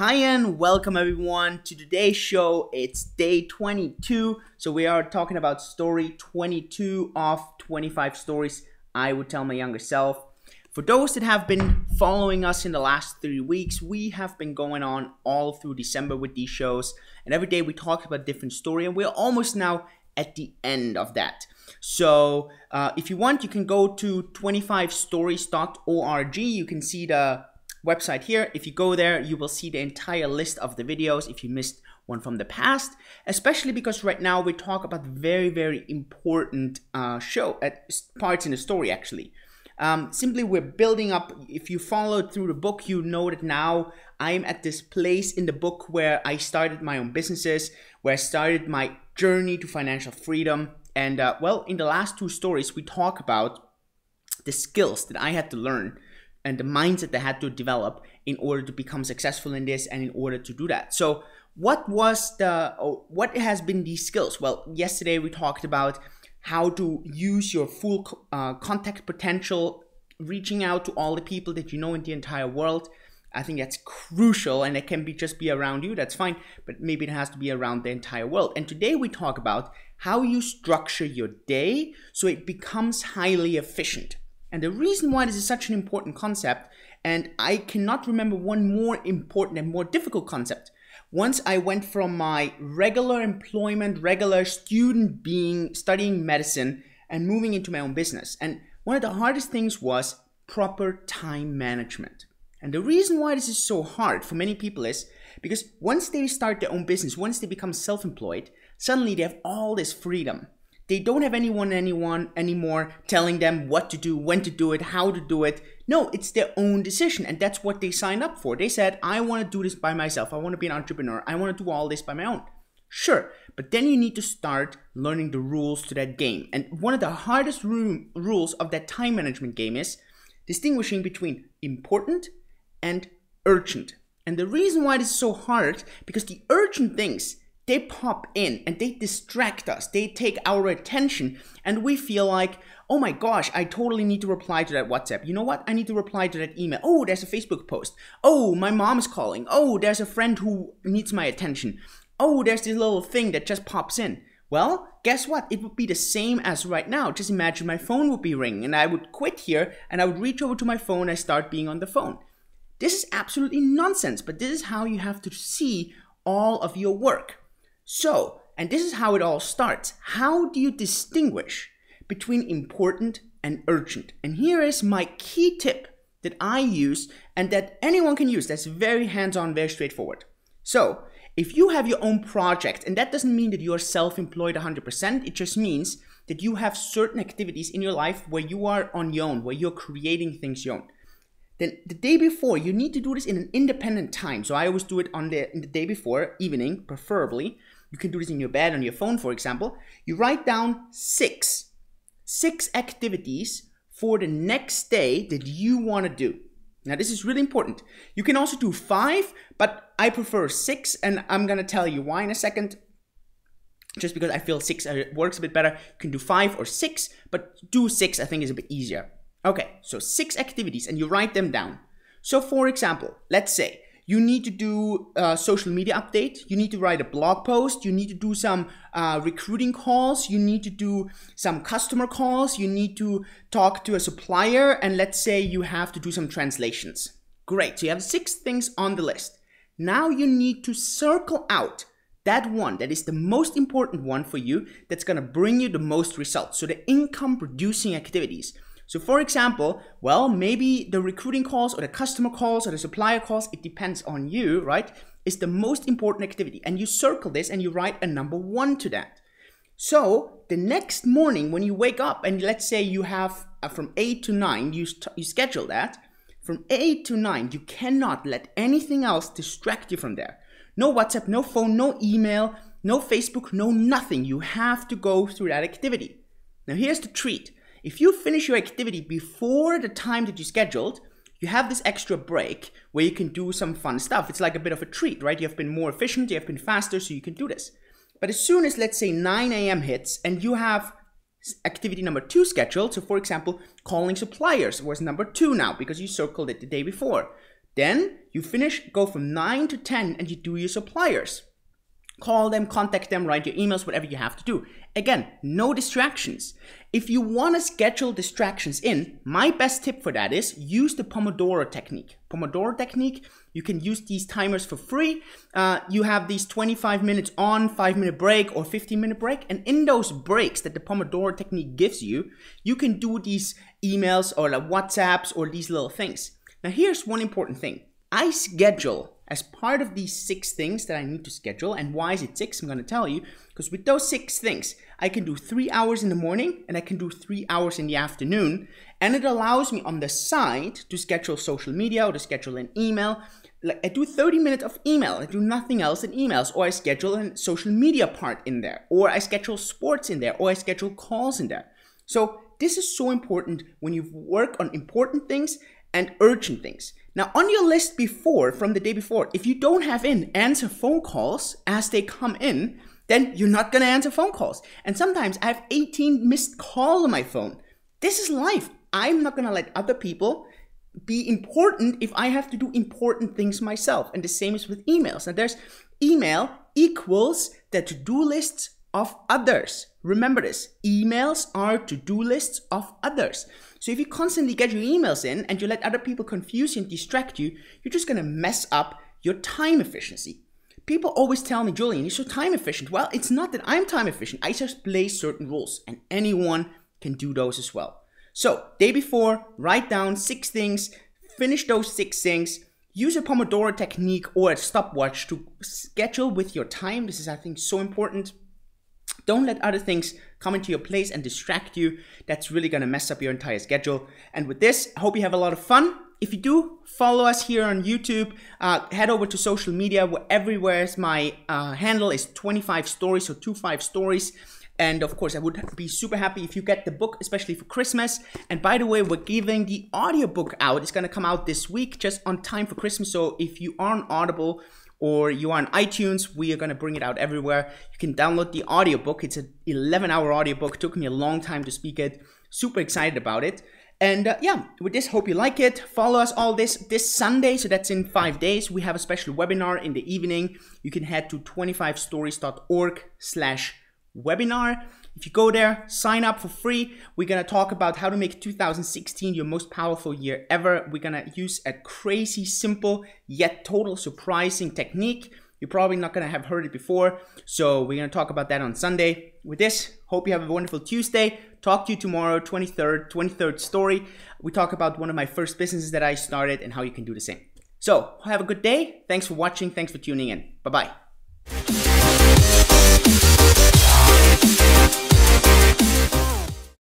Hi and welcome everyone to today's show. It's day 22. So we are talking about story 22 of 25 stories I would tell my younger self. For those that have been following us in the last 3 weeks, we have been going on all through December with these shows. And every day we talk about a different story and we're almost now at the end of that. So if you want, you can go to 25stories.org. You can see the website here. If you go there, you will see the entire list of the videos if you missed one from the past, especially because right now we talk about very important parts in the story actually. Simply we're building up. If you followed through the book, you know that now I'm at this place in the book where I started my own businesses, where I started my journey to financial freedom. And well, in the last two stories, we talk about the skills that I had to learn and the mindset that I had to develop in order to become successful in this and in order to do that. So what has been these skills? Well, yesterday we talked about how to use your full contact potential, reaching out to all the people that you know in the entire world. I think that's crucial, and it can just be around you, that's fine, but maybe it has to be around the entire world. And today we talk about how you structure your day so it becomes highly efficient. And the reason why this is such an important concept, and I cannot remember one more important and more difficult concept. Once I went from my regular employment, regular student being, studying medicine and moving into my own business. And one of the hardest things was proper time management. And the reason why this is so hard for many people is because once they start their own business, once they become self-employed, suddenly they have all this freedom. They don't have anyone anymore telling them what to do, when to do it, how to do it. No, it's their own decision, and that's what they signed up for. They said, I want to do this by myself. I want to be an entrepreneur. I want to do all this by my own. Sure, but then you need to start learning the rules to that game. And one of the hardest rules of that time management game is distinguishing between important and urgent. And the reason why this is so hard, because the urgent things, they pop in and they distract us. They take our attention and we feel like, oh my gosh, I totally need to reply to that WhatsApp. You know what? I need to reply to that email. Oh, there's a Facebook post. Oh, my mom is calling. Oh, there's a friend who needs my attention. Oh, there's this little thing that just pops in. Well, guess what? It would be the same as right now. Just imagine my phone would be ringing and I would quit here and I would reach over to my phone and start being on the phone. This is absolutely nonsense, but this is how you have to see all of your work. So, and this is how it all starts. How do you distinguish between important and urgent? And here is my key tip that I use and that anyone can use. That's very hands-on, very straightforward. So, if you have your own project, and that doesn't mean that you are self-employed 100%, it just means that you have certain activities in your life where you are on your own, where you're creating things your own. Then the day before, you need to do this in an independent time. So I always do it in the day before, evening, preferably. You can do this in your bed, on your phone, for example. You write down six activities for the next day that you want to do. Now, this is really important. You can also do 5, but I prefer 6, and I'm going to tell you why in a second. Just because I feel 6 works a bit better. You can do 5 or 6, but do 6 I think is a bit easier. Okay, so 6 activities, and you write them down. So, for example, let's say you need to do a social media update, you need to write a blog post, you need to do some recruiting calls, you need to do some customer calls, you need to talk to a supplier, and let's say you have to do some translations. Great, so you have 6 things on the list. Now you need to circle out that one that is the most important one for you, that's gonna bring you the most results. So the income producing activities. So for example, well, maybe the recruiting calls or the customer calls or the supplier calls, it depends on you, right? Is the most important activity. And you circle this and you write a number 1 to that. So the next morning when you wake up and let's say you have from 8 to 9, you schedule that. From 8 to 9, you cannot let anything else distract you from there. No WhatsApp, no phone, no email, no Facebook, no nothing. You have to go through that activity. Now here's the treat. If you finish your activity before the time that you scheduled, you have this extra break where you can do some fun stuff. It's like a bit of a treat, right? You have been more efficient, you have been faster, so you can do this. But as soon as, let's say, 9 a.m. hits and you have activity number 2 scheduled, so for example, calling suppliers was number 2 now because you circled it the day before. Then you finish, go from 9 to 10 and you do your suppliers. Call them, contact them, write your emails, whatever you have to do. Again, no distractions. If you want to schedule distractions in, my best tip for that is use the Pomodoro technique. Pomodoro technique, you can use these timers for free. You have these 25 minutes on, 5-minute break or 15-minute break. And in those breaks that the Pomodoro technique gives you, you can do these emails or like WhatsApps or these little things. Now here's one important thing. I schedule as part of these 6 things that I need to schedule. And why is it 6? I'm going to tell you. Because with those 6 things, I can do 3 hours in the morning and I can do 3 hours in the afternoon. And it allows me on the side to schedule social media or to schedule an email. Like I do 30 minutes of email. I do nothing else in emails. Or I schedule a social media part in there. Or I schedule sports in there. Or I schedule calls in there. So this is so important when you work on important things and urgent things. Now on your list before, from the day before, if you don't have in answer phone calls as they come in, then you're not gonna answer phone calls. And sometimes I have 18 missed calls on my phone. This is life. I'm not gonna let other people be important if I have to do important things myself. And the same is with emails. Now there's email equals the to-do lists of others. Remember this, emails are to-do lists of others. So if you constantly get your emails in and you let other people confuse you and distract you, you're just gonna mess up your time efficiency. People always tell me, Julian, you're so time efficient. Well, it's not that I'm time efficient. I just play certain rules and anyone can do those as well. So day before, write down 6 things, finish those 6 things, use a Pomodoro technique or a stopwatch to schedule with your time. This is, I think, so important. Don't let other things come into your place and distract you. That's really going to mess up your entire schedule. And with this, I hope you have a lot of fun. If you do, follow us here on YouTube. Head over to social media. Everywhere my handle is 25 stories, so 25 stories. And of course, I would be super happy if you get the book, especially for Christmas. And by the way, we're giving the audiobook out. It's going to come out this week, just on time for Christmas. So if you are on Audible or you are on iTunes, we are going to bring it out everywhere. You can download the audiobook. It's an 11-hour audiobook. It took me a long time to speak it. Super excited about it. And yeah, with this, hope you like it. Follow us all this Sunday, so that's in 5 days. We have a special webinar in the evening. You can head to 25stories.org/webinar. If you go there, sign up for free. We're going to talk about how to make 2016 your most powerful year ever. We're going to use a crazy, simple, yet total surprising technique. You're probably not going to have heard it before. So we're going to talk about that on Sunday. With this, hope you have a wonderful Tuesday. Talk to you tomorrow, 23rd story. We talk about one of my first businesses that I started and how you can do the same. So have a good day. Thanks for watching. Thanks for tuning in. Bye-bye.